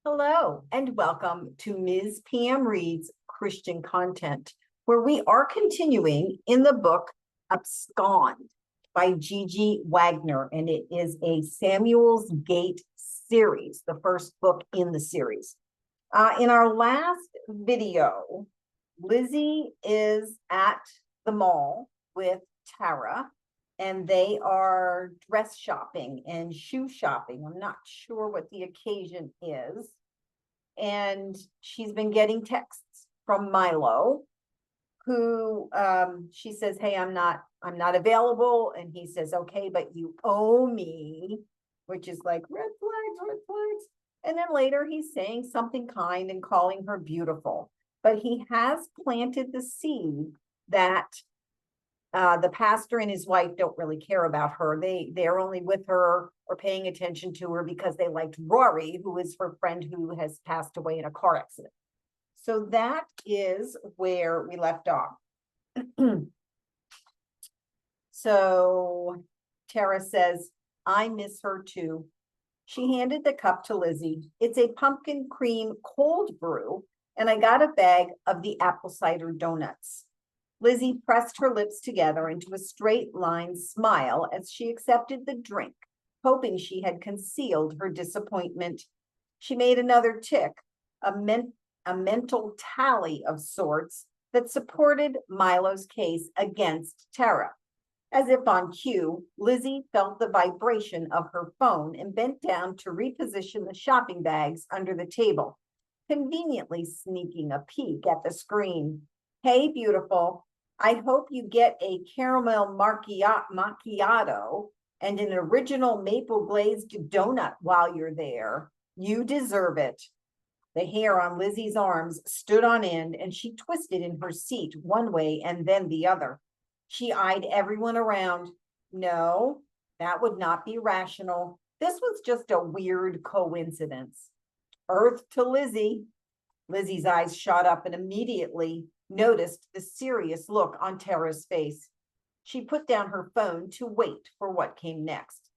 Hello, and welcome to Ms. PM Reads Christian Content, where we are continuing in the book Abscond by GG Wagner, and it is a Samuel's Gate series, the first book in the series. In our last video, Lyzee is at the mall with Tara, and they are dress shopping and shoe shopping. I'm not sure what the occasion is. And she's been getting texts from Milo, who she says, hey, I'm not available. And he says, okay, but you owe me, which is like red flags. And then later he's saying something kind and calling her beautiful. But he has planted the seed that the pastor and his wife don't really care about her. They're only with her or paying attention to her because they liked Rory, who is her friend who has passed away in a car accident. So that is where we left off. So Tara says, I miss her too. She handed the cup to Lyzee. It's a pumpkin cream cold brew, and I got a bag of the apple cider donuts. Lyzee pressed her lips together into a straight line smile as she accepted the drink, hoping she had concealed her disappointment. She made another tick, a mental tally of sorts that supported Milo's case against Tara. As if on cue, Lyzee felt the vibration of her phone and bent down to reposition the shopping bags under the table, conveniently sneaking a peek at the screen. Hey, beautiful. I hope you get a caramel macchiato and an original maple glazed donut while you're there. You deserve it. The hair on Lyzee's arms stood on end, and she twisted in her seat one way and then the other. She eyed everyone around. No, that would not be rational. This was just a weird coincidence. Earth to Lyzee. Lyzee's eyes shot up and immediately noticed the serious look on Tara's face. She put down her phone to wait for what came next.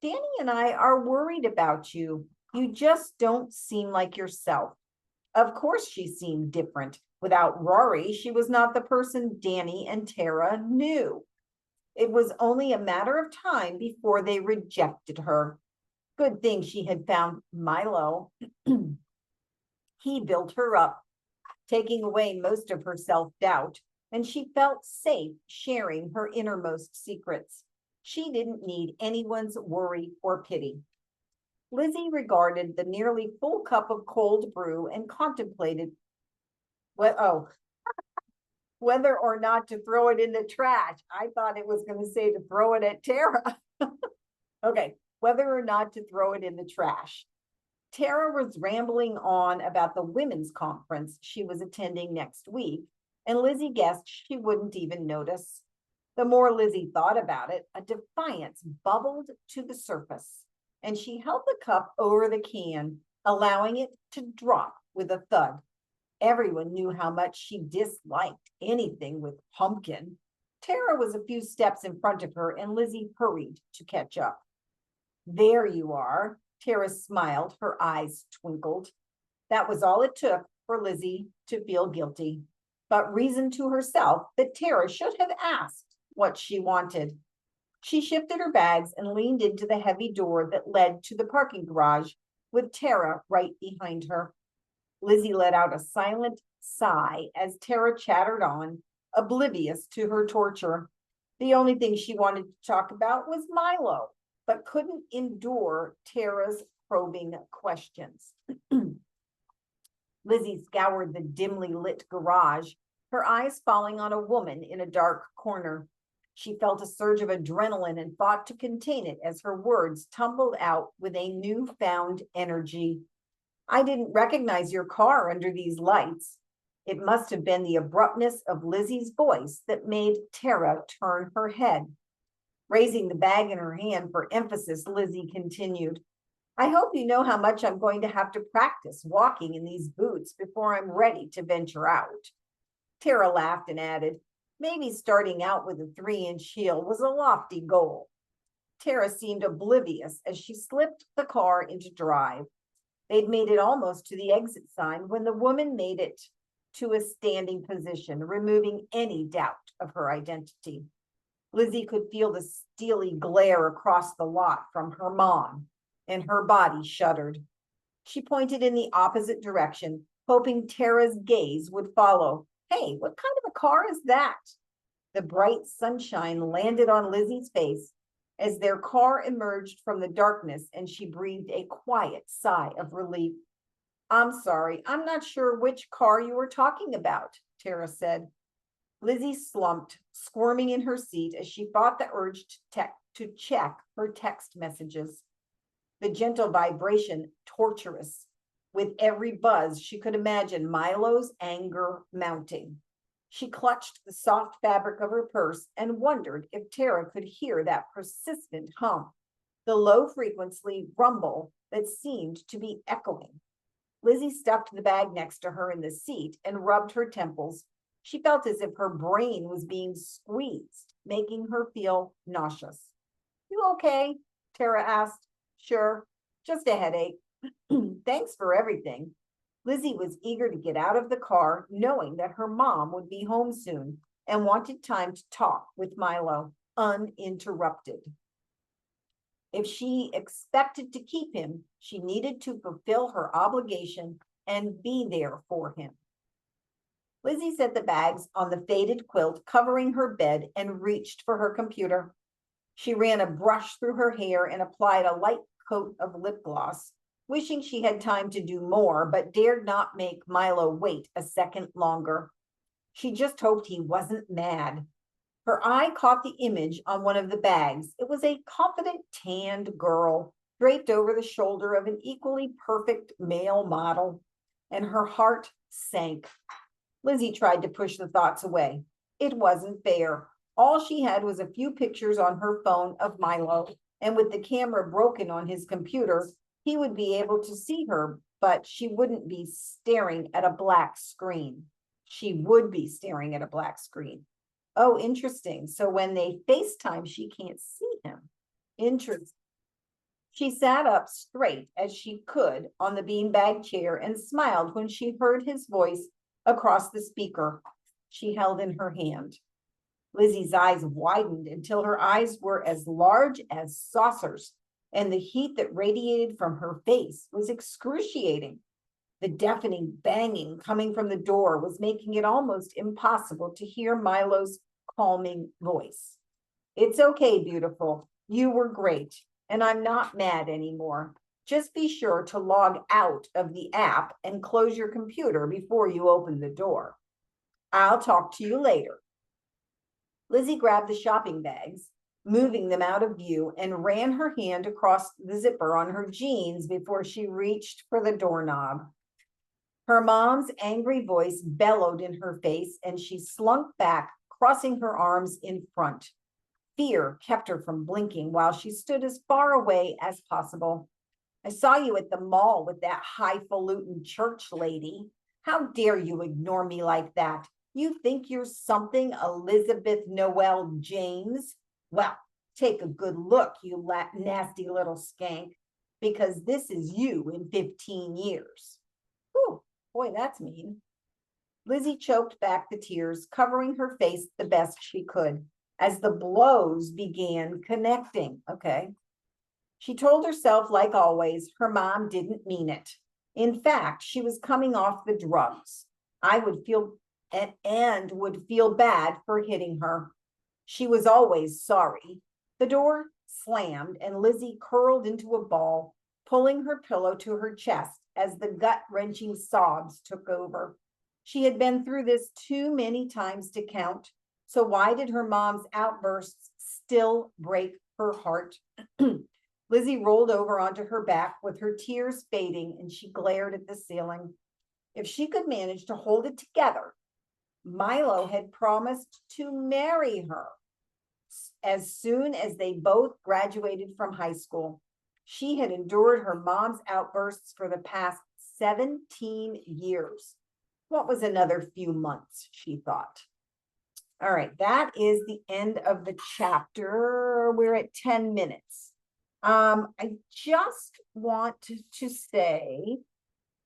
Danny and I are worried about you. You just don't seem like yourself. Of course she seemed different. Without Rory, she was not the person Danny and Tara knew. It was only a matter of time before they rejected her. Good thing she had found Milo. He built her up, taking away most of her self-doubt, and she felt safe sharing her innermost secrets. She didn't need anyone's worry or pity. Lyzee regarded the nearly full cup of cold brew and contemplated whether or not to throw it in the trash. I thought it was going to say to throw it at Tara. Okay, whether or not to throw it in the trash. Tara was rambling on about the women's conference she was attending next week, and Lyzee guessed she wouldn't even notice. The more Lyzee thought about it, a defiance bubbled to the surface, and she held the cup over the can, allowing it to drop with a thud. Everyone knew how much she disliked anything with pumpkin. Tara was a few steps in front of her, and Lyzee hurried to catch up. There you are. Tara smiled, her eyes twinkled. That was all it took for Lyzee to feel guilty, but reasoned to herself that Tara should have asked what she wanted. She shifted her bags and leaned into the heavy door that led to the parking garage, with Tara right behind her. Lyzee let out a silent sigh as Tara chattered on, oblivious to her torture. The only thing she wanted to talk about was Milo, but couldn't endure Tara's probing questions. Lyzee scoured the dimly lit garage, her eyes falling on a woman in a dark corner. She felt a surge of adrenaline and fought to contain it as her words tumbled out with a newfound energy. I didn't recognize your car under these lights. It must have been the abruptness of Lyzee's voice that made Tara turn her head. Raising the bag in her hand for emphasis, Lyzee continued, I hope you know how much I'm going to have to practice walking in these boots before I'm ready to venture out. Tara laughed and added, maybe starting out with a 3-inch heel was a lofty goal. Tara seemed oblivious as she slipped the car into drive. They'd made it almost to the exit sign when the woman made it to a standing position, removing any doubt of her identity. Lyzee could feel the steely glare across the lot from her mom, and her body shuddered. She pointed in the opposite direction, hoping Tara's gaze would follow. Hey, what kind of a car is that? The bright sunshine landed on Lyzee's face as their car emerged from the darkness, and she breathed a quiet sigh of relief. I'm sorry, I'm not sure which car you were talking about, Tara said. Lyzee slumped, squirming in her seat as she fought the urge to check her text messages. The gentle vibration torturous. With every buzz, she could imagine Milo's anger mounting. She clutched the soft fabric of her purse and wondered if Tara could hear that persistent hum, the low-frequency rumble that seemed to be echoing. Lyzee stuffed the bag next to her in the seat and rubbed her temples. She felt as if her brain was being squeezed, making her feel nauseous. You okay? Tara asked. Sure, just a headache. Thanks for everything. Lyzee was eager to get out of the car, knowing that her mom would be home soon and wanted time to talk with Milo uninterrupted. If she expected to keep him, she needed to fulfill her obligation and be there for him. Lyzee set the bags on the faded quilt covering her bed and reached for her computer. She ran a brush through her hair and applied a light coat of lip gloss, wishing she had time to do more, but dared not make Milo wait a second longer. She just hoped he wasn't mad. Her eye caught the image on one of the bags. It was a confident, tanned girl draped over the shoulder of an equally perfect male model, and her heart sank. Lyzee tried to push the thoughts away. It wasn't fair. All she had was a few pictures on her phone of Milo, and with the camera broken on his computer, he would be able to see her, but she wouldn't be staring at a black screen. She would be staring at a black screen. Oh, interesting. So when they FaceTime, she can't see him. Interesting. She sat up straight as she could on the beanbag chair and smiled when she heard his voice across the speaker she held in her hand. Lyzee's eyes widened until her eyes were as large as saucers, and the heat that radiated from her face was excruciating. The deafening banging coming from the door was making it almost impossible to hear Milo's calming voice. It's okay, beautiful. You were great, and I'm not mad anymore. Just be sure to log out of the app and close your computer before you open the door. I'll talk to you later. Lyzee grabbed the shopping bags, moving them out of view, and ran her hand across the zipper on her jeans before she reached for the doorknob. Her mom's angry voice bellowed in her face, and she slunk back, crossing her arms in front. Fear kept her from blinking while she stood as far away as possible. I saw you at the mall with that highfalutin church lady. How dare you ignore me like that? You think you're something, Elizabeth Noel James? Well, take a good look, you nasty little skank, because this is you in 15 years. Whew, boy, that's mean. Lyzee choked back the tears, covering her face the best she could, as the blows began connecting. Okay. She told herself, like always, her mom didn't mean it. In fact, she was coming off the drugs. I would feel and would feel bad for hitting her. She was always sorry. The door slammed and Lyzee curled into a ball, pulling her pillow to her chest as the gut-wrenching sobs took over. She had been through this too many times to count, so why did her mom's outbursts still break her heart? Lyzee rolled over onto her back with her tears fading, and she glared at the ceiling. If she could manage to hold it together, Milo had promised to marry her as soon as they both graduated from high school. She had endured her mom's outbursts for the past 17 years. What was another few months, she thought. All right, that is the end of the chapter. We're at 10 minutes. I just want to say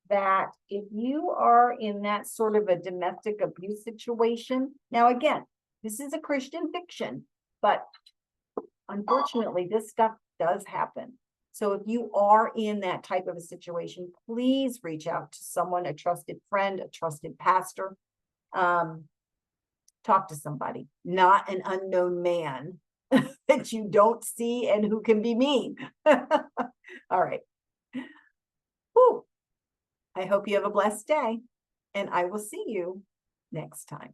that if you are in that sort of a domestic abuse situation, now again, this is a Christian fiction, but unfortunately, this stuff does happen. So if you are in that type of a situation, please reach out to someone, a trusted friend, a trusted pastor. Talk to somebody, not an unknown man that you don't see and who can be mean. All right. Whew. I hope you have a blessed day, and I will see you next time.